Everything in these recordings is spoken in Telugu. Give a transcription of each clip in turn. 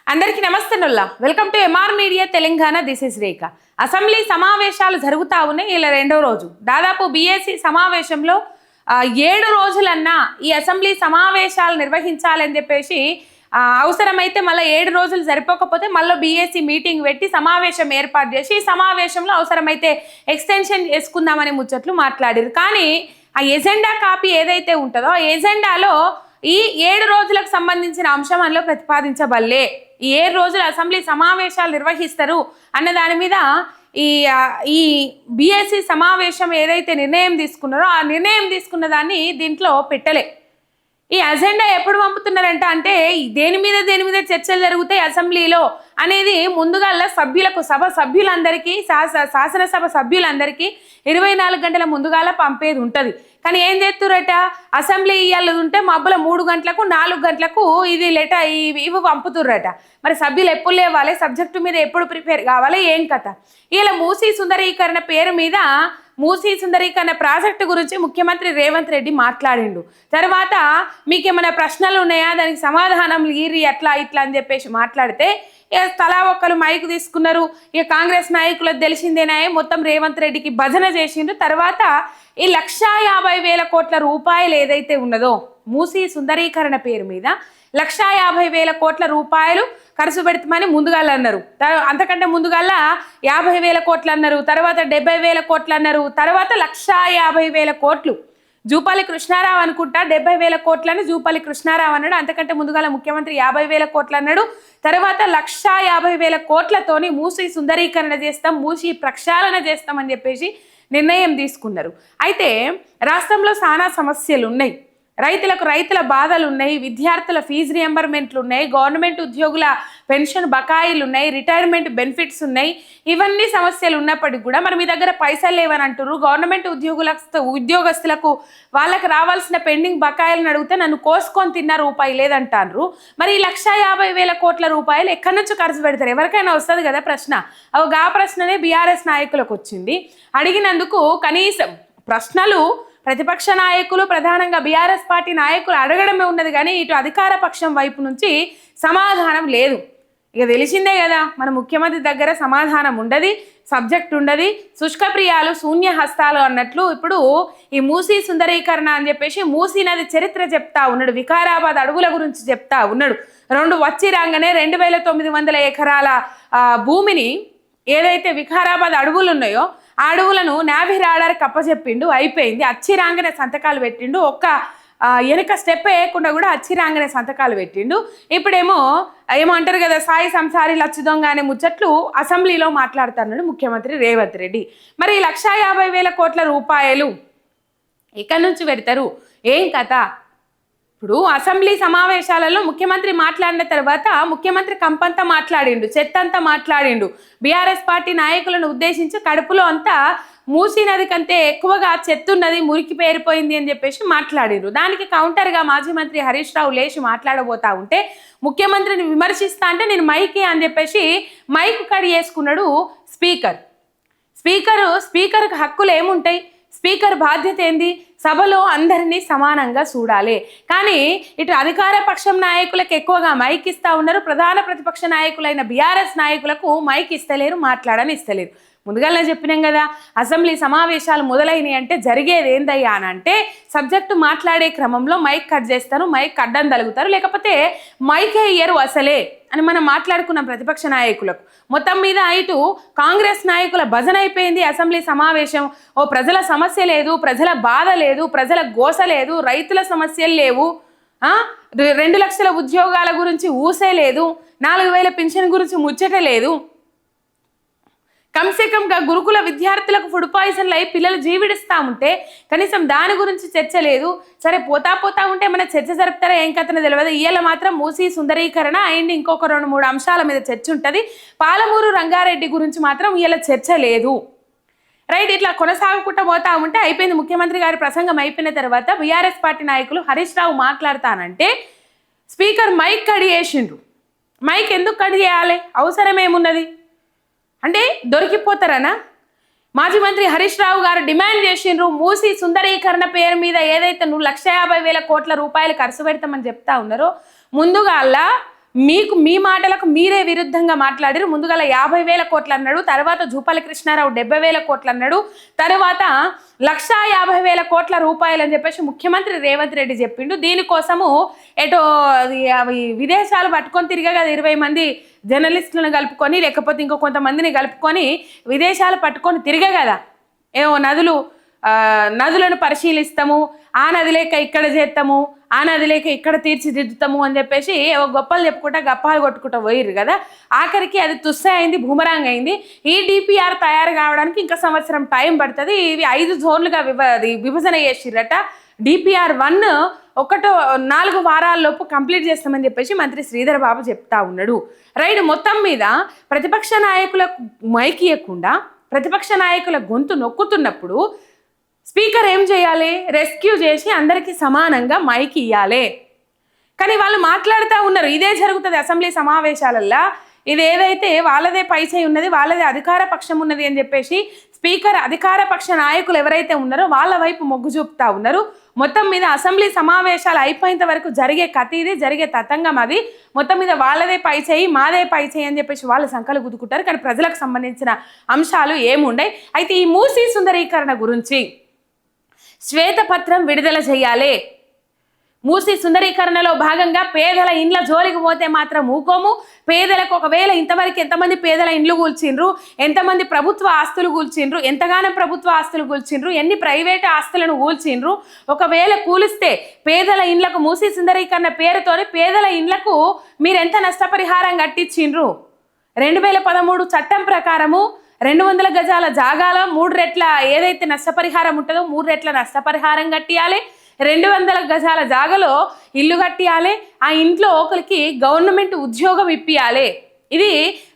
అందరికీ నమస్తేనుల్లా welcome to MR media Telangana. This is Rekha. Assembly సమావేశాలు జరుగుతా ఉన్నాయి. ఇలా రెండో రోజు దాదాపు బీఎస్సీ సమావేశంలో 7 రోజులన్నా ఈ అసెంబ్లీ సమావేశాలు నిర్వహించాలని చెప్పేసి అవసరమైతే మళ్ళీ 7 రోజులు సరిపోకపోతే మళ్ళీ బీఎస్సీ మీటింగ్ పెట్టి సమావేశం ఏర్పాటు చేసి ఈ సమావేశంలో అవసరమైతే ఎక్స్టెన్షన్ చేసుకుందామని ముచ్చట్లు మాట్లాడారు. కానీ ఆ ఎజెండా కాపీ ఏదైతే ఉంటుందో ఆ ఎజెండాలో ఈ 7 రోజులకు సంబంధించిన అంశం అందులో ప్రతిపాదించబల్లే. ఈ 7 రోజులు అసెంబ్లీ సమావేశాలు నిర్వహిస్తారు అన్న దాని మీద ఈ బీఎస్సీ సమావేశం ఏదైతే నిర్ణయం తీసుకున్నారో ఆ నిర్ణయం తీసుకున్న దాన్ని దీంట్లో పెట్టలే. ఈ అజెండా ఎప్పుడు పంపుతున్నారంట అంటే దేని మీద చర్చలు జరుగుతాయి అసెంబ్లీలో అనేది ముందుగా సభ్యులకు సభ్యులందరికీ శాసనసభ సభ్యులందరికీ 24 గంటల ముందుగాల పంపేది ఉంటుంది. కానీ ఏం చేస్తురట, అసెంబ్లీ ఇయ్యాలి ఉంటే మబ్బుల 3 గంటలకు 4 గంటలకు ఇది ఇవి పంపుతుర్రట. మరి సభ్యులు ఎప్పుడు లేవాలి, సబ్జెక్టు మీద ఎప్పుడు ప్రిపేర్ కావాలి, ఏం కథ? ఇలా మూసీ సుందరీకరణ పేరు మీద మూసీ సుందరీకరణ ప్రాజెక్టు గురించి ముఖ్యమంత్రి రేవంత్ రెడ్డి మాట్లాడిండు. తర్వాత మీకేమైనా ప్రశ్నలు ఉన్నాయా, దానికి సమాధానం ఈరి అట్లా ఇట్లా అని చెప్పేసి మాట్లాడితే తలా ఒక్కరు మైక్ తీసుకున్నారు. ఇక కాంగ్రెస్ నాయకులకు తెలిసిందేనా మొత్తం రేవంత్ రెడ్డికి భజన చేసిండు. తర్వాత ఈ 1,50,000 కోట్ల రూపాయలు ఏదైతే ఉన్నదో మూసీ సుందరీకరణ పేరు మీద 1,50,000 కోట్ల రూపాయలు ఖర్చు పెడతామని ముందుగాల అన్నారు. అంతకంటే ముందుగాల 50,000 కోట్లు అన్నారు, తర్వాత 70,000 కోట్లు అన్నారు, తర్వాత 1,50,000 కోట్లు జూపల్లి కృష్ణారావు అనుకుంటా 70,000 కోట్లని జూపల్లి కృష్ణారావు అన్నాడు. అంతకంటే ముందుగాల ముఖ్యమంత్రి 50,000 కోట్లు అన్నాడు. తర్వాత 1,50,000 కోట్లతోని మూసీ సుందరీకరణ చేస్తాం, మూసీ ప్రక్షాళన చేస్తామని చెప్పేసి నిర్ణయం తీసుకున్నారు. అయితే రాష్ట్రంలో చాలా సమస్యలు ఉన్నాయి. రైతుల బాధలు ఉన్నాయి, విద్యార్థుల ఫీజు రియంబర్మెంట్లు ఉన్నాయి, గవర్నమెంట్ ఉద్యోగుల పెన్షన్ బకాయిలు ఉన్నాయి, రిటైర్మెంట్ బెనిఫిట్స్ ఉన్నాయి. ఇవన్నీ సమస్యలు ఉన్నప్పటికీ కూడా మరి మీ దగ్గర పైసలు లేవని అంటారు. గవర్నమెంట్ ఉద్యోగస్తులకు వాళ్ళకి రావాల్సిన పెండింగ్ బకాయిలను అడిగితే నన్ను కోసుకొని తిన్న రూపాయి లేదంటారు. మరి ఈ 1,50,000 కోట్ల రూపాయలు ఎక్కడి నుంచి ఖర్చు పెడతారు? ఎవరికైనా వస్తుంది కదా ప్రశ్న. ఆ ప్రశ్ననే బీఆర్ఎస్ నాయకులకు వచ్చింది. అడిగినందుకు కనీసం ప్రశ్నలు ప్రతిపక్ష నాయకులు ప్రధానంగా బీఆర్ఎస్ పార్టీ నాయకులు అడగడమే ఉన్నది, కానీ ఇటు అధికార పక్షం వైపు నుంచి సమాధానం లేదు. ఇక తెలిసిందే కదా, మన ముఖ్యమంత్రి దగ్గర సమాధానం ఉండదు, సబ్జెక్ట్ ఉండదు, శుష్కప్రియాలు శూన్య హస్తాలు అన్నట్లు ఇప్పుడు ఈ మూసీ సుందరీకరణ అని చెప్పేసి మూసీ నది చరిత్ర చెప్తా ఉన్నాడు, వికారాబాద్ అడవుల గురించి చెప్తా ఉన్నాడు. వచ్చి రాగానే 2,900 ఎకరాల భూమిని ఏదైతే వికారాబాద్ అడవులు ఉన్నాయో ఆ అడవులను నావీ రాడార్కి అప్పచెప్పిండు, అయిపోయింది. అచ్చిరాంగనే సంతకాలు పెట్టిండు, ఒక్క వెనక స్టెప్ వేయకుండా కూడా అచ్చిరాంగనే సంతకాలు పెట్టిండు. ఇప్పుడేమో అంటారు కదా, సాయి సంసారి లచ్చు దొంగ అనే ముచ్చట్లు అసెంబ్లీలో మాట్లాడుతున్నాడు ముఖ్యమంత్రి రేవంత్ రెడ్డి. మరి 1,50,000 కోట్ల రూపాయలు ఎక్కడి నుంచి పెడతారు, ఏం కథ? ఇప్పుడు అసెంబ్లీ సమావేశాలలో ముఖ్యమంత్రి మాట్లాడిన తర్వాత ముఖ్యమంత్రి కంపంతా మాట్లాడిండు, చెత్తంతా మాట్లాడిండు. బీఆర్ఎస్ పార్టీ నాయకులను ఉద్దేశించి కడుపులో అంతా మూసీ నది కంటే ఎక్కువగా చెత్తున్నది, మురికి పేరిపోయింది అని చెప్పేసి మాట్లాడిండ్రు. దానికి కౌంటర్గా మాజీ మంత్రి హరీష్ రావు లేచి మాట్లాడబోతా ఉంటే ముఖ్యమంత్రిని విమర్శిస్తా అంటే నేను మైకే అని చెప్పేసి మైక్ కడి చేసుకున్నాడు స్పీకర్. స్పీకర్కి హక్కులు ఏముంటాయి? స్పీకర్ బాధ్యత ఏంది? సభలో అందరినీ సమానంగా చూడాలి. కానీ ఇటు అధికార పక్షం నాయకులకు ఎక్కువగా మైక్ ఇస్తూ ఉన్నారు, ప్రధాన ప్రతిపక్ష నాయకులైన బీఆర్ఎస్ నాయకులకు మైక్ ఇస్తలేరు, మాట్లాడని ఇస్తలేరు. ముందుగానే చెప్పినాం కదా, అసెంబ్లీ సమావేశాలు మొదలైనవి అంటే జరిగేది ఏందయ్యా అని అంటే సబ్జెక్టు మాట్లాడే క్రమంలో మైక్ కట్ చేస్తారు, మైక్ అడ్డం తలుగుతారు, లేకపోతే మైకే ఇయ్యరు అసలే అని మనం మాట్లాడుకున్నాం ప్రతిపక్ష నాయకులకు. మొత్తం మీద ఇటు కాంగ్రెస్ నాయకుల భజన అయిపోయింది అసెంబ్లీ సమావేశం. ప్రజల సమస్య లేదు, ప్రజల బాధ లేదు, ప్రజల గోస లేదు, రైతుల సమస్యలు లేవు, 2 లక్షల ఉద్యోగాల గురించి ఊసే లేదు, 4,000 పెన్షన్ గురించి ముచ్చట లేదు. కమ్సేకంగా గురుకుల విద్యార్థులకు ఫుడ్ పాయిజన్లు అయి పిల్లలు జీవిడిస్తూ ఉంటే కనీసం దాని గురించి చర్చ లేదు. సరే పోతా ఉంటే మన చర్చ జరుపుతారా ఏం కథనో తెలియదు. ఇవాళ మాత్రం మూసీ సుందరీకరణ అండ్ ఇంకొక 2-3 అంశాల మీద చర్చ ఉంటుంది. పాలమూరు రంగారెడ్డి గురించి మాత్రం ఇవాళ చర్చ లేదు. రైట్, ఇట్లా కొనసాగుకుంటూ పోతా ఉంటే అయిపోయింది. ముఖ్యమంత్రి గారి ప్రసంగం అయిపోయిన తర్వాత బీఆర్ఎస్ పార్టీ నాయకులు హరీష్ రావు మాట్లాడతానంటే స్పీకర్ మైక్ కడి చేసిండ్రు. మైక్ ఎందుకు కడి చేయాలి, అవసరం ఏమున్నది అంటే దొరికిపోతారనా? మాజీ మంత్రి హరీష్ రావు గారు డిమాండ్ చేసిండ్రు, మూసీ సుందరీకరణ పేరు మీద ఏదైతే 1,50,000 కోట్ల రూపాయలు ఖర్చు పెడతామని చెప్తా ఉన్నారో ముందుగా మీ మాటలకు మీరే విరుద్ధంగా మాట్లాడారు. ముందుగల 50,000 కోట్లు అన్నాడు, తర్వాత జూపల్లి కృష్ణారావు 70,000 కోట్లు అన్నాడు, తర్వాత 1,50,000 కోట్ల రూపాయలు అని చెప్పేసి ముఖ్యమంత్రి రేవంత్ రెడ్డి చెప్పిండు. దీనికోసము ఎటో అవి విదేశాలు పట్టుకొని తిరిగా 20 మంది జర్నలిస్టులను కలుపుకొని లేకపోతే ఇంకో కొంతమందిని కలుపుకొని విదేశాలు పట్టుకొని తిరిగే కదా, ఏమో నదులను పరిశీలిస్తాము, ఆ నది లేక ఇక్కడ చేస్తాము, ఆ నది లేక ఇక్కడ తీర్చిదిద్దుతాము అని చెప్పేసి గొప్పలు చెప్పుకుంటా గప్పాలు కొట్టుకుంటా పోయిర్రు కదా. ఆఖరికి అది తుస్స అయింది, బూమరాంగ్ అయింది. ఈ డిపిఆర్ తయారు కావడానికి ఇంకా సంవత్సరం టైం పడుతుంది. ఇవి 5 జోన్లుగా విభజన చేసిర్రట. డిపిఆర్ 1 4 వారాల్లోపు కంప్లీట్ చేస్తామని చెప్పేసి మంత్రి శ్రీధర్ బాబు చెప్తా ఉన్నాడు. రైట్, మొత్తం మీద ప్రతిపక్ష నాయకులకు మైకియకుండా ప్రతిపక్ష నాయకుల గొంతు నొక్కుతున్నప్పుడు స్పీకర్ ఏం చేయాలి? రెస్క్యూ చేసి అందరికీ సమానంగా మైక్ ఇవ్వాలి. కానీ వాళ్ళు మాట్లాడుతూ ఉన్నారు. ఇదే జరుగుతుంది అసెంబ్లీ సమావేశాలల్లో. ఇది ఏదైతే వాళ్ళదే పైచేయి ఉన్నది, వాళ్ళదే అధికార పక్షం ఉన్నది అని చెప్పేసి స్పీకర్ అధికార పక్ష నాయకులు ఎవరైతే ఉన్నారో వాళ్ళ వైపు మొగ్గు చూపుతా ఉన్నారు. మొత్తం మీద అసెంబ్లీ సమావేశాలు అయిపోయేంత వరకు జరిగే కథ ఇది, జరిగే తతంగం అది. మొత్తం మీద వాళ్ళదే పైచేయి, మాదే పైచేయి అని చెప్పేసి వాళ్ళు సంకలు గుద్దుకుంటారు. కానీ ప్రజలకు సంబంధించిన అంశాలు ఏముండయి. అయితే ఈ మూసీ సుందరీకరణ గురించి శ్వేతపత్రం విడుదల చేయాలి. మూసీ సుందరీకరణలో భాగంగా పేదల ఇండ్ల జోలికి పోతే మాత్రం ఊకోము. పేదలకు ఒకవేళ ఇంతవరకు ఎంతమంది పేదల ఇండ్లు కూల్చిండ్రు, ఎంతమంది ప్రభుత్వ ఆస్తులు కూల్చిండ్రు, ఎంతగానో ప్రభుత్వ ఆస్తులు కూల్చిండ్రు, ఎన్ని ప్రైవేట్ ఆస్తులను కూల్చిండ్రు, ఒకవేళ కూలిస్తే పేదల ఇండ్లకు మూసీ సుందరీకరణ పేరుతోనే పేదల ఇండ్లకు మీరు ఎంత నష్టపరిహారం కట్టించిండ్రు? 2013 చట్టం ప్రకారము 200 గజాల జాగాలో 3 రెట్ల ఏదైతే నష్టపరిహారం ఉంటుందో 3 రెట్ల నష్టపరిహారం కట్టియాలి. 200 గజాల జాగలో ఇల్లు కట్టియాలి. ఆ ఇంట్లో ఒకరికి గవర్నమెంట్ ఉద్యోగం ఇప్పియాలి. ఇది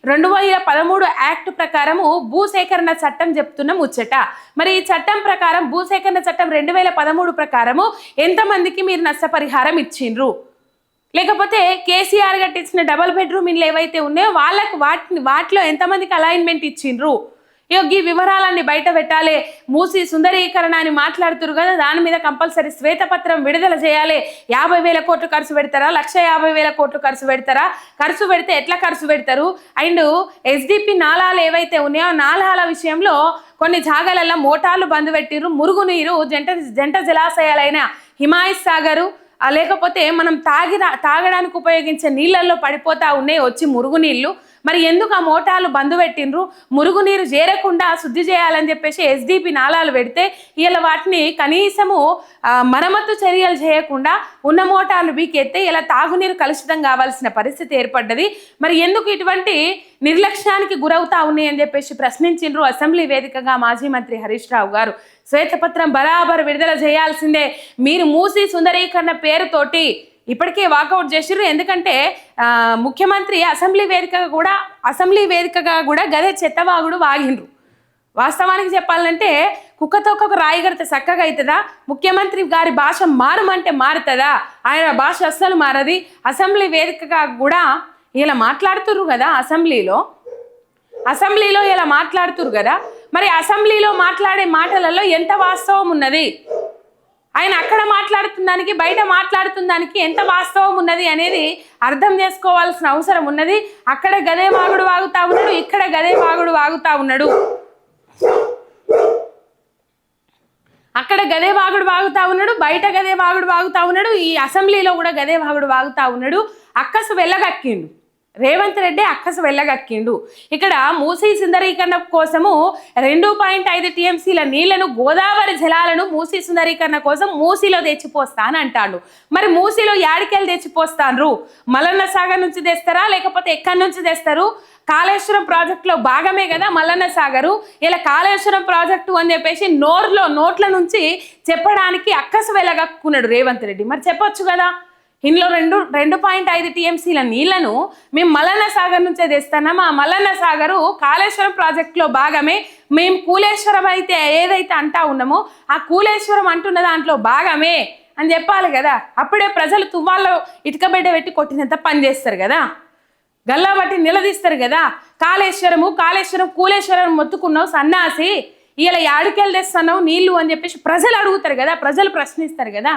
2013 యాక్ట్ ప్రకారము భూసేకరణ చట్టం చెప్తున్న ముచ్చట. మరి ఈ చట్టం ప్రకారం భూసేకరణ చట్టం 2013 ప్రకారము ఎంతమందికి మీరు నష్టపరిహారం ఇచ్చిండ్రు? లేకపోతే కేసీఆర్ కట్టించిన డబుల్ బెడ్రూమ్ ఇల్లు ఏవైతే ఉన్నాయో వాళ్ళకు వాటిలో ఎంతమందికి అలైన్మెంట్ ఇచ్చిండ్రు? ఈ వివరాలన్నీ బయట పెట్టాలి. మూసీ సుందరీకరణ అని మాట్లాడుతున్నారు కదా, దాని మీద కంపల్సరీ శ్వేతపత్రం విడుదల చేయాలి. 50,000 కోట్లు ఖర్చు పెడతారా? 1,50,000 కోట్లు ఖర్చు పెడతారా? ఖర్చు పెడితే ఎట్లా ఖర్చు పెడతారు? అండ్ ఎస్డిపి నాలాలు ఏవైతే ఉన్నాయో నాలాల విషయంలో కొన్ని జాగాలలో మోటార్లు బంద్ పెట్టిర్రు. మురుగునీరు జంట జలాశయాలైన హిమాయత్ సాగరు లేకపోతే మనం తాగడానికి ఉపయోగించే నీళ్ళల్లో పడిపోతా ఉన్నాయి వచ్చి మురుగునీళ్ళు. మరి ఎందుకు ఆ మోటార్లు బంద్ పెట్టిండ్రు? మురుగునీరు చేరకుండా శుద్ధి చేయాలని చెప్పేసి ఎస్డిపి నాలాలు పెడితే ఇలా వాటిని కనీసము మరమ్మత్తు చర్యలు చేయకుండా ఉన్న మోటార్లు బీకెత్తే ఇలా తాగునీరు కలుషితం కావాల్సిన పరిస్థితి ఏర్పడ్డది. మరి ఎందుకు ఇటువంటి నిర్లక్ష్యానికి గురవుతా ఉన్నాయి అని చెప్పేసి ప్రశ్నించిండ్రు అసెంబ్లీ వేదికగా మాజీ మంత్రి హరీష్ రావు గారు. శ్వేతపత్రం బరాబర్ విడుదల చేయాల్సిందే. మీరు మూసీ సుందరీకరణ పేరుతోటి ఇప్పటికే వాకౌట్ చేసిర్రు. ఎందుకంటే ముఖ్యమంత్రి అసెంబ్లీ వేదికగా కూడా గదే చెత్తవాగుడు వాగిండ్రు. వాస్తవానికి చెప్పాలంటే కుక్కతో ఒక రాయి గడితే చక్కగా అవుతుందా? ముఖ్యమంత్రి గారి భాష మారమంటే మారుతుందా? ఆయన భాష అస్సలు మారది. అసెంబ్లీ వేదికగా కూడా ఇలా మాట్లాడుతుర్రు కదా, అసెంబ్లీలో ఇలా మాట్లాడుతుర్రు కదా. మరి అసెంబ్లీలో మాట్లాడే మాటలలో ఎంత వాస్తవం ఉన్నది? ఆయన అక్కడ మాట్లాడుతుందానికి బయట మాట్లాడుతుందానికి ఎంత వాస్తవం ఉన్నది అనేది అర్థం చేసుకోవాల్సిన అవసరం ఉన్నది. అక్కడ గదే వాగుడు వాగుతా ఉన్నాడు, ఇక్కడ గదే వాగుడు వాగుతా ఉన్నాడు. అక్కడ గదే వాగుడు వాగుతా ఉన్నాడు, బయట గదే వాగుడు వాగుతా ఉన్నాడు, ఈ అసెంబ్లీలో కూడా గదే వాగుడు వాగుతా ఉన్నాడు. అక్కసు వెళ్ళగక్కిండు రేవంత్ రెడ్డి, అక్కసు వెళ్ళగక్కిండు. ఇక్కడ మూసీ సుందరీకరణ కోసము 2.5 టీఎంసీల నీళ్లను, గోదావరి జలాలను మూసీ సుందరీకరణ కోసం మూసీలో తెచ్చిపోస్తా అని అంటాడు. మరి మూసీలో యాడికెళ్ళి తెచ్చిపోస్తాన్రు? మల్లన్న సాగర్ నుంచి తెస్తారా లేకపోతే ఎక్కడి నుంచి తెస్తారు? కాళేశ్వరం ప్రాజెక్టులో భాగమే కదా మల్లన్న సాగరు. ఇలా కాళేశ్వరం ప్రాజెక్టు అని చెప్పేసి నోట్ల నుంచి చెప్పడానికి అక్కసు వెళ్ళగక్కున్నాడు రేవంత్ రెడ్డి. మరి చెప్పొచ్చు కదా, ఇందులో 2.5 టీఎంసీల నీళ్లను మేము మల్లన్న సాగర్ నుంచే తెస్తాం. ఆ మల్లన్న సాగరు కాళేశ్వరం ప్రాజెక్టులో భాగమే. మేము కూలేశ్వరం అయితే ఏదైతే అంటా ఉన్నామో ఆ కూలేశ్వరం అంటున్న దాంట్లో భాగమే అని చెప్పాలి కదా. అప్పుడే ప్రజలు తువ్వాల్లో ఇటుకబెడ్డ పెట్టి కొట్టినంత పని చేస్తారు కదా, గల్లా బట్టి నిలదీస్తారు కదా. కాళేశ్వరం కూలేశ్వరం మొత్తుకున్నావు సన్నాసి, ఇలా యాడికెళ్ళి తెస్తున్నావు నీళ్లు అని చెప్పేసి ప్రజలు అడుగుతారు కదా, ప్రజలు ప్రశ్నిస్తారు కదా.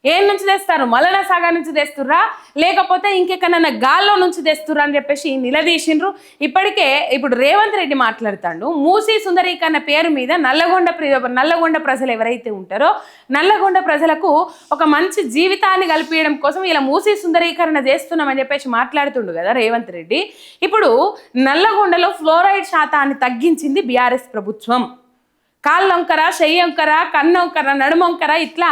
ఏం నుంచి తెస్తారు? మలన సాగర్ నుంచి తెస్తుర్రా లేకపోతే ఇంకెక్కడన్నా గాల్లో నుంచి తెస్తుర్రా అని చెప్పేసి నిలదీసిండ్రు. ఇప్పటికే ఇప్పుడు రేవంత్ రెడ్డి మాట్లాడుతాడు, మూసీ సుందరీకరణ పేరు మీద నల్లగొండ ప్రజలు ఎవరైతే ఉంటారో నల్లగొండ ప్రజలకు ఒక మంచి జీవితాన్ని కల్పించడం కోసం ఇలా మూసీ సుందరీకరణ చేస్తున్నామని చెప్పేసి మాట్లాడుతుండు కదా రేవంత్ రెడ్డి. ఇప్పుడు నల్లగొండలో ఫ్లోరైడ్ శాతాన్ని తగ్గించింది బీఆర్ఎస్ ప్రభుత్వం. కాళ్ళొంకర, చెయ్యొంకర, కన్నొంకర, నడుమొంకర ఇట్లా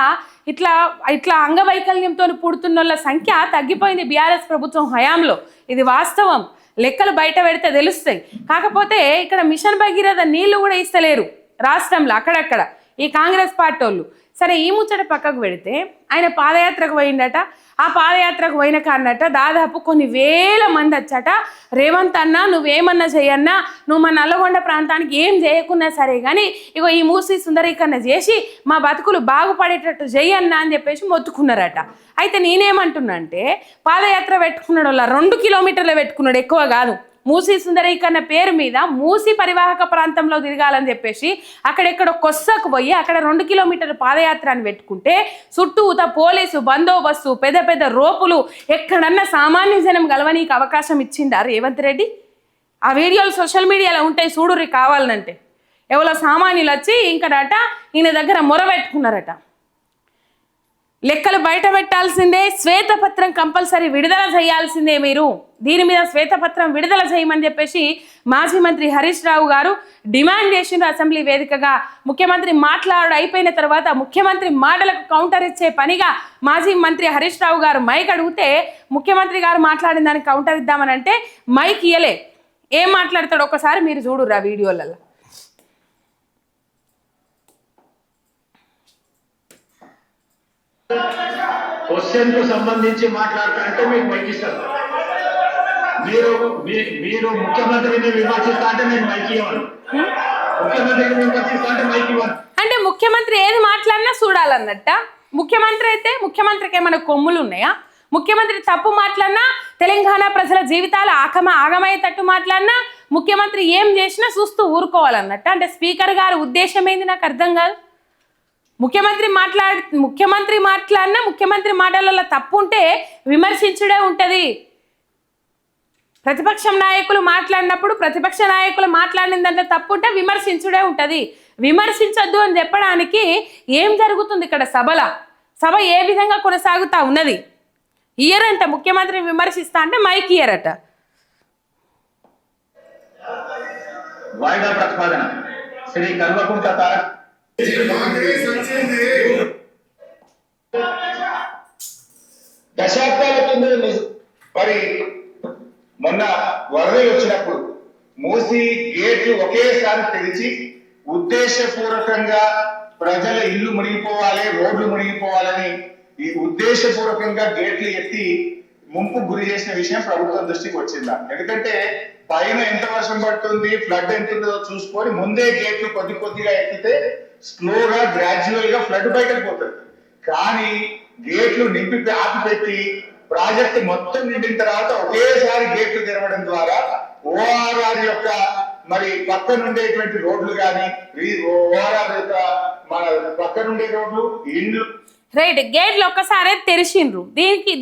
ఇట్లా ఇట్లా అంగవైకల్యంతో పుడుతున్న వాళ్ళ సంఖ్య తగ్గిపోయింది బీఆర్ఎస్ ప్రభుత్వం హయాంలో. ఇది వాస్తవం, లెక్కలు బయట పెడితే తెలుస్తాయి. కాకపోతే ఇక్కడ మిషన్ భగీరథ నీళ్లు కూడా ఇస్తలేరు రాష్ట్రంలో అక్కడక్కడ ఈ కాంగ్రెస్ పార్టీ వాళ్ళు. సరే, ఈ ముచ్చట పక్కకు పెడితే ఆయన పాదయాత్రకు పోయిందట. ఆ పాదయాత్రకు పోయిన కారణట దాదాపు కొన్ని వేల మంది వచ్చట, రేవంత్ అన్న నువ్వేమన్నా చేయన్నా, నువ్వు మా నల్లగొండ ప్రాంతానికి ఏం చేయకున్నా సరే కానీ ఇగో ఈ మూసీ సుందరీకరణ చేసి మా బతుకులు బాగుపడేటట్టు చెయ్యన్నా అని చెప్పేసి మొత్తుకున్నారట. అయితే నేనేమంటున్నా అంటే, పాదయాత్ర పెట్టుకున్నాడు వాళ్ళ 2 కిలోమీటర్లు పెట్టుకున్నాడు, ఎక్కువ కాదు. మూసీ సుందరీకరణ పేరు మీద మూసీ పరివాహక ప్రాంతంలో తిరగాలని చెప్పేసి అక్కడెక్కడ కొස්සకు పోయి అక్కడ 2 కిలోమీటర్ల పాదయాత్ర అని పెట్టుకుంటే చుట్టూత పోలీసు బందోబస్తు, పెద్ద పెద్ద రోపులు, ఎక్కడన్నా సామాన్య జనం గలవనీకి అవకాశం ఇచ్చిండా రేవంత్ రెడ్డి? ఆ వీడియోలు సోషల్ మీడియాలో ఉంటాయి, చూడుర్రి కావాలనంటే. ఎవరో సామాన్యులు వచ్చి ఇంకడట ఈయన దగ్గర మొర పెట్టుకున్నారట. లెక్కలు బయట పెట్టాల్సిందే, శ్వేతపత్రం కంపల్సరీ విడుదల చేయాల్సిందే, మీరు దీని మీద శ్వేతపత్రం విడుదల చేయమని చెప్పేసి మాజీ మంత్రి హరీష్ రావు గారు డిమాండ్ చేసిండ్రు అసెంబ్లీ వేదికగా. ముఖ్యమంత్రి మాట్లాడు అయిపోయిన తర్వాత ముఖ్యమంత్రి మాటలకు కౌంటర్ ఇచ్చే పనిగా మాజీ మంత్రి హరీష్ రావు గారు మైక్ అడిగితే ముఖ్యమంత్రి గారు మాట్లాడిన దానికి కౌంటర్ ఇద్దామని అంటే మైక్ ఇయ్యలే. ఏం మాట్లాడతాడు ఒకసారి మీరు చూడుర్రు ఆ వీడియోలలో. క్వశ్చన్ కు సంబంధించి మాట్లాడతారంటే మీకు మైక్ ఇస్తారు. మీరు ముఖ్యమంత్రిని విమర్శిస్తా అంటే నేను మైక్ ఇవ్వను. ముఖ్యమంత్రిని విమర్శిస్తా అంటే మైక్ ఇవ్వను. అంటే ముఖ్యమంత్రి ఏది మాట్లాడినా చూడాలన్నట్ట. ముఖ్యమంత్రి అయితే ముఖ్యమంత్రికి ఏమైనా కొమ్ములు ఉన్నాయా? ముఖ్యమంత్రి తప్పు మాట్లాడినా, తెలంగాణ ప్రజల జీవితాలు ఆగమయ్యేటట్టు మాట్లాడినా, ముఖ్యమంత్రి ఏం చేసినా చూస్తూ ఊరుకోవాలన్నట్ట. అంటే స్పీకర్ గారి ఉద్దేశం ఏంది నాకు అర్థం కాదు. ముఖ్యమంత్రి మాట్లాడినా ముఖ్యమంత్రి మాటలలో తప్పు ఉంటే విమర్శించుడే ఉంటుంది. ప్రతిపక్షం నాయకులు మాట్లాడినప్పుడు ప్రతిపక్ష నాయకులు మాట్లాడిన దాంట్లో తప్పు ఉంటే విమర్శించుడే ఉంటుంది. విమర్శించొద్దు అని చెప్పడానికి ఏం జరుగుతుంది ఇక్కడ? సభ ఏ విధంగా కొనసాగుతా ఉన్నది? ఇయరంట ముఖ్యమంత్రిని విమర్శిస్తా అంటే మైక్ ఇయరట. వాయిదా ప్రతిపాదన శ్రీ కల్వకుంట్ల దశాబ్దాల కింద మరి మొన్న వరదలు వచ్చినప్పుడు మూసి గేట్లు ఒకేసారి తెరిచి ఉద్దేశపూర్వకంగా ప్రజల ఇల్లు మునిగిపోవాలి, రోడ్లు మునిగిపోవాలని ఈ ఉద్దేశపూర్వకంగా గేట్లు ఎత్తి ముంపు గురి చేసిన విషయం ప్రభుత్వం దృష్టికి వచ్చిందా? ఎందుకంటే పైన ఎంత వర్షం పడుతుంది, ఫ్లడ్ ఎంత ఉందో చూసుకొని ముందే గేట్లు కొద్దిగా ఎక్కితే స్లోగా గ్రాడ్యువల్ గా ఫ్లడ్ బయటకు పోతుంది. కానీ గేట్లు నింపి ఆపిపెట్టి ప్రాజెక్టు మొత్తం నిండిన తర్వాత ఒకేసారి గేట్లు తెరవడం ద్వారా ఓఆర్ఆర్ యొక్క మరి పక్కనుండేటువంటి రోడ్లు కానీ ఓఆర్ఆర్ యొక్క మన పక్కనుండే రోడ్లు ఇండ్లు రైట్ గేట్లు ఒక్కసారే తెరిచిండ్రు.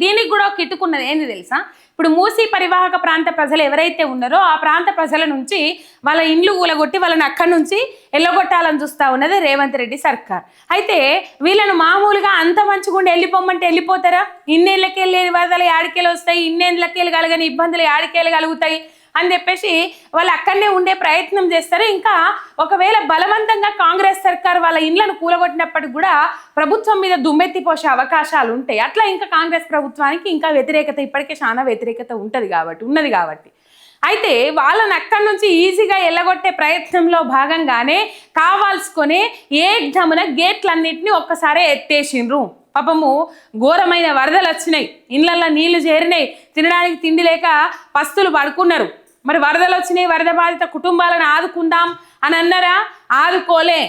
దీనికి కూడా కిట్టుకున్నది ఏంది తెలుసా? ఇప్పుడు మూసీ పరివాహక ప్రాంత ప్రజలు ఎవరైతే ఉన్నారో ఆ ప్రాంత ప్రజల నుంచి వాళ్ళ ఇండ్లు కూలగొట్టి వాళ్ళని అక్కడి నుంచి ఎల్లగొట్టాలని చూస్తూ ఉన్నది రేవంత్ రెడ్డి సర్కార్. అయితే వీళ్ళను మామూలుగా అంత మంచిగుండి వెళ్ళిపోమంటే వెళ్ళిపోతారా? ఇన్నేళ్ళకి వెళ్ళే వరదలు యాడికేలు వస్తాయి, ఇన్నేళ్ళకి కలగని ఇబ్బందులు యాడికేలు కలుగుతాయి అని చెప్పేసి వాళ్ళు అక్కడనే ఉండే ప్రయత్నం చేస్తారు. ఇంకా ఒకవేళ బలవంతంగా కాంగ్రెస్ సర్కార్ వాళ్ళ ఇండ్లను కూలగొట్టినప్పటికి కూడా ప్రభుత్వం మీద దుమ్మెత్తి పోసే అవకాశాలు ఉంటాయి. అట్లా ఇంకా కాంగ్రెస్ ప్రభుత్వానికి ఇంకా వ్యతిరేకత ఇప్పటికే చాలా వ్యతిరేకత ఉన్నది కాబట్టి అయితే వాళ్ళని అక్కడి నుంచి ఈజీగా ఎల్లగొట్టే ప్రయత్నంలో భాగంగానే కావాల్సుకొని ఏకదమున గేట్లన్నింటినీ ఒక్కసారే ఎత్తేసిండ్రు. పాపము ఘోరమైన వరదలు వచ్చినాయి, ఇళ్ళల్లో నీళ్లు చేరినాయి, తినడానికి తిండి లేక పస్తులు పడుకున్నారు. మరి వరదలు వచ్చినాయి, వరద బాధిత కుటుంబాలను ఆదుకుందాం అని అన్నారా? ఆదుకోలే.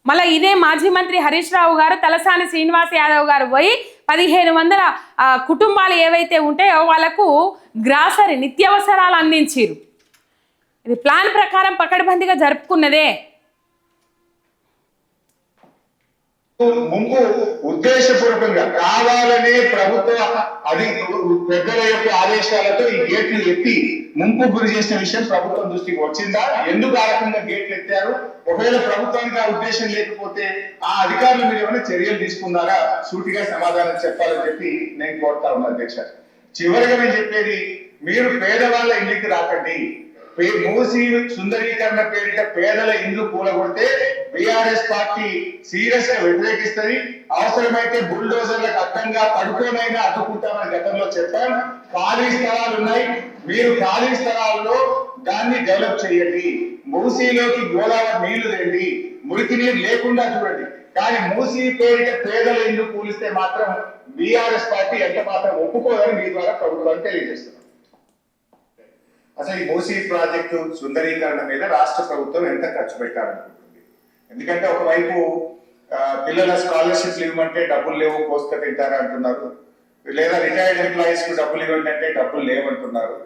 మళ్ళీ ఇదే మాజీ మంత్రి హరీష్ రావు గారు, తలసాని శ్రీనివాస్ యాదవ్ గారు పోయి 1500 కుటుంబాలు ఏవైతే ఉంటాయో వాళ్ళకు గ్రాసరీ నిత్యావసరాలు అందించారు. ఇది ప్లాన్ ప్రకారం పకడ్బందీగా జరుపుకున్నదే. ముందు ఉద్దేశపూర్వకంగా కావాలనే ప్రభుత్వ అది పెద్దల యొక్క ఆదేశాలతో ఈ గేట్లు ఎత్తి ముంపు గురి చేసిన విషయం ప్రభుత్వం దృష్టికి వచ్చిందా? ఎందుకు ఆ రకంగా గేట్లు ఎత్తారు? ఒకవేళ ప్రభుత్వానికి ఆ ఉద్దేశం లేకపోతే ఆ అధికారుల మీద ఏమైనా చర్యలు తీసుకున్నారా? సూటిగా సమాధానం చెప్పాలని చెప్పి నేను కోరుతా ఉన్నా అధ్యక్ష. చివరిగా నేను చెప్పేది, మీరు పేదవాళ్ళ ఇంటికి రాకండి. మూసి సుందరీకరణ పేరిట పేదల ఇండ్లు కూలగొడితే బీఆర్ఎస్ పార్టీ సీరియస్ గా వ్యతిరేకిస్తుంది. అవసరమైతే బుల్డోజర్లకు అడ్డంగా పడుకోనైనా అడ్డుకుంటామని గతంలో చెప్పాను. ఖాళీ స్థలాలు ఉన్నాయి, మీరు ఖాళీ స్థలాల్లో దాన్ని డెవలప్ చేయండి. మూసీలోకి గోదావరి నీళ్లు తెండి, మురికి నీరు లేకుండా చూడండి. కానీ మూసీ పేరిట పేదల ఇండ్లు కూలిస్తే మాత్రం బీఆర్ఎస్ పార్టీ ఎంత మాత్రం ఒప్పుకోదని మీ ద్వారా ప్రభుత్వాన్ని తెలియజేస్తున్నారు. అసలు ఈ మూసీ ప్రాజెక్టు సుందరీకరణ మీద రాష్ట్ర ప్రభుత్వం ఎంత ఖర్చు పెట్టాలనుకుంటుంది? ఎందుకంటే ఒకవైపు పిల్లల స్కాలర్షిప్లు ఇవ్వమంటే డబ్బులు లేవు, కోసుక తింటారా అంటున్నారు. లేదా రిటైర్డ్ ఎంప్లాయీస్ కు డబ్బులు ఇవ్వండి అంటే డబ్బులు లేవంటున్నారు.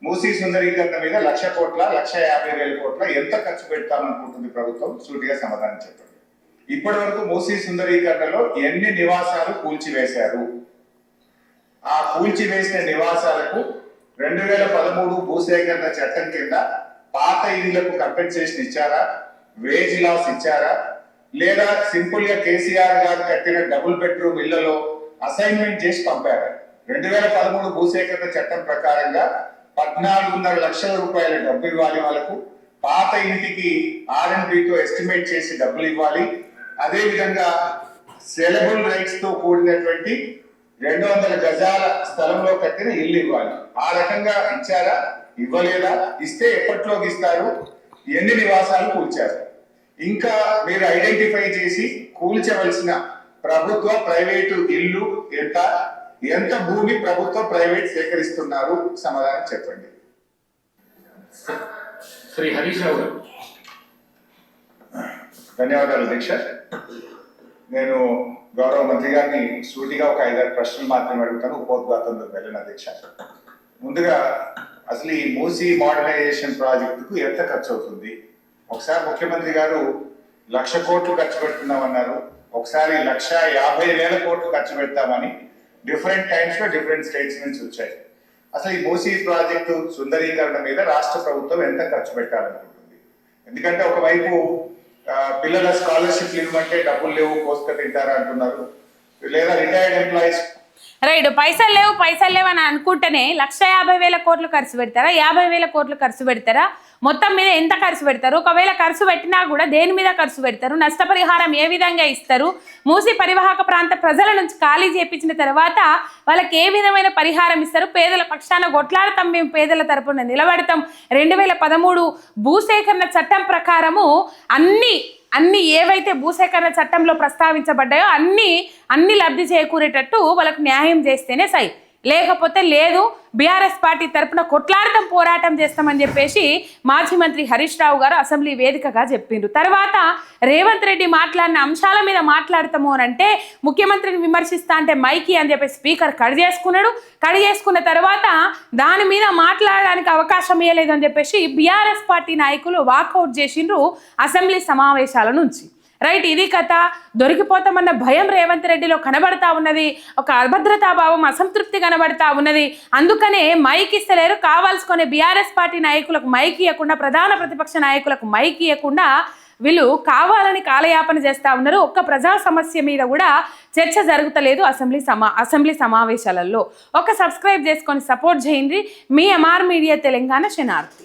మూసీ సుందరీకరణ మీద 1,00,000 కోట్ల 1,50,000 కోట్ల ఎంత ఖర్చు పెడతామనుకుంటుంది ప్రభుత్వం? సూటిగా సమాధానం చెప్పండి. ఇప్పటి వరకు మూసీ సుందరీకరణలో ఎన్ని నివాసాలు కూల్చివేశారు? ఆ కూల్చివేసిన నివాసాలకు 2013 భూసేకరణ చట్టం కింద పాత ఇళ్లకు కంపెన్సేషన్ ఇచ్చారా? వేజ్ లాస్ ఇచ్చారా? లేదా సింపుల్ గా కేసీఆర్ గారు కట్టిన డబుల్ బెడ్రూమ్ ఇళ్లలో అసైన్మెంట్ చేసి పంపారా? 2013 భూసేకరణ చట్టం ప్రకారంగా 14.5 లక్షల రూపాయల డబ్బు ఇవ్వాలి వాళ్ళకు. పాత ఇంటికి R&Bతో ఎస్టిమేట్ చేసి డబ్బులు ఇవ్వాలి. అదే విధంగా సెలబుల్ రైట్స్ తో కూడినటువంటి 200 గజాల స్థలంలో కట్టిన ఇల్లు ఇవ్వాలి. ఆ రకంగా ఇచ్చారా? ఇవ్వలేదా? ఇస్తే ఎప్పట్లోకి ఇస్తారు? ఎన్ని నివాసాలు కూల్చారు? ఇంకా మీరు ఐడెంటిఫై చేసి కూల్చవలసిన ప్రభుత్వ ప్రైవేటు ఇల్లు ఎంత భూమి ప్రభుత్వ ప్రైవేట్ సేకరిస్తున్నారు? సమాధానం చెప్పండి. శ్రీ హరీష్ రావు గారు. ధన్యవాదాలు అధ్యక్ష. నేను గౌరవ మంత్రి గారిని సూటిగా ఒక 5-6 ప్రశ్నలు మాత్రమే అడుగుతాను, ఉపోద్ఘాతంలో వెళ్ళిన అధ్యక్ష. ముందుగా అసలు ఈ మూసీ మోడర్నైజేషన్ ప్రాజెక్టుకు ఎంత ఖర్చు అవుతుంది? ఒకసారి ముఖ్యమంత్రి గారు 1,00,000 కోట్లు ఖర్చు పెడుతున్నామన్నారు, ఒకసారి 1,50,000 కోట్లు ఖర్చు పెడతామని డిఫరెంట్ టైమ్స్ లో డిఫరెంట్ స్టేట్స్ నుంచి వచ్చాయి. అసలు ఈ మూసీ ప్రాజెక్టు సుందరీకరణ మీద రాష్ట్ర ప్రభుత్వం ఎంత ఖర్చు పెట్టాలనుకుంటుంది? ఎందుకంటే ఒకవైపు పిల్లల స్కాలర్షిప్లు ఇవ్వమంటే డబ్బులు లేవు, కోసుక తింటారా అంటున్నారు. లేదా రిటైర్డ్ ఎంప్లాయీస్ రైట్, పైసలు లేవు అని అనుకుంటేనే 1,50,000 కోట్లు ఖర్చు పెడతారా? 50,000 కోట్లు ఖర్చు పెడతారా? మొత్తం మీద ఎంత ఖర్చు పెడతారు? ఒకవేళ ఖర్చు పెట్టినా కూడా దేని మీద ఖర్చు పెడతారు? నష్టపరిహారం ఏ విధంగా ఇస్తారు? మూసి పరివాహక ప్రాంత ప్రజల నుంచి ఖాళీ చేయించిన తర్వాత వాళ్ళకి ఏ విధమైన పరిహారం ఇస్తారు? పేదల పక్షాన కొట్లాడతాం, మేము పేదల తరపున నిలబడతాం. 2013 భూసేకరణ చట్టం ప్రకారము అన్ని ఏవైతే భూసేకరణ చట్టంలో ప్రస్తావించబడ్డాయో అన్ని లబ్ధి చేకూరేటట్టు వాళ్ళకు న్యాయం చేస్తేనే సై, లేకపోతే లేదు. బీఆర్ఎస్ పార్టీ తరపున కొట్లాడతాం, పోరాటం చేస్తామని చెప్పేసి మాజీ మంత్రి హరీష్ రావు గారు అసెంబ్లీ వేదికగా చెప్పిండ్రు. తర్వాత రేవంత్ రెడ్డి మాట్లాడిన అంశాల మీద మాట్లాడతాము అని అంటే ముఖ్యమంత్రిని విమర్శిస్తా అంటే మైకి అని చెప్పి స్పీకర్ కట్ చేసుకున్న తర్వాత దాని మీద మాట్లాడడానికి అవకాశం ఇవ్వలేదు అని చెప్పేసి బీఆర్ఎస్ పార్టీ నాయకులు వాకౌట్ చేసిండ్రు అసెంబ్లీ సమావేశాల నుంచి. రైట్, ఇది కథ. దొరికిపోతామన్న భయం రేవంత్ రెడ్డిలో కనబడతా ఉన్నది, ఒక అభద్రతాభావం, అసంతృప్తి కనబడతా ఉన్నది. అందుకనే మైక్ ఇస్తలేరు. కావాల్సుకునే బీఆర్ఎస్ పార్టీ నాయకులకు మైక్ ఇవ్వకుండా, ప్రధాన ప్రతిపక్ష నాయకులకు మైక్ ఇవ్వకుండా వీళ్ళు కావాలని కాలయాపన చేస్తూ ఉన్నారు. ఒక్క ప్రజా సమస్య మీద కూడా చర్చ జరుగుతలేదు అసెంబ్లీ సమావేశాలలో. ఒక సబ్స్క్రైబ్ చేసుకొని సపోర్ట్ చేయండి. మీ ఎంఆర్ మీడియా తెలంగాణ శనార్థి.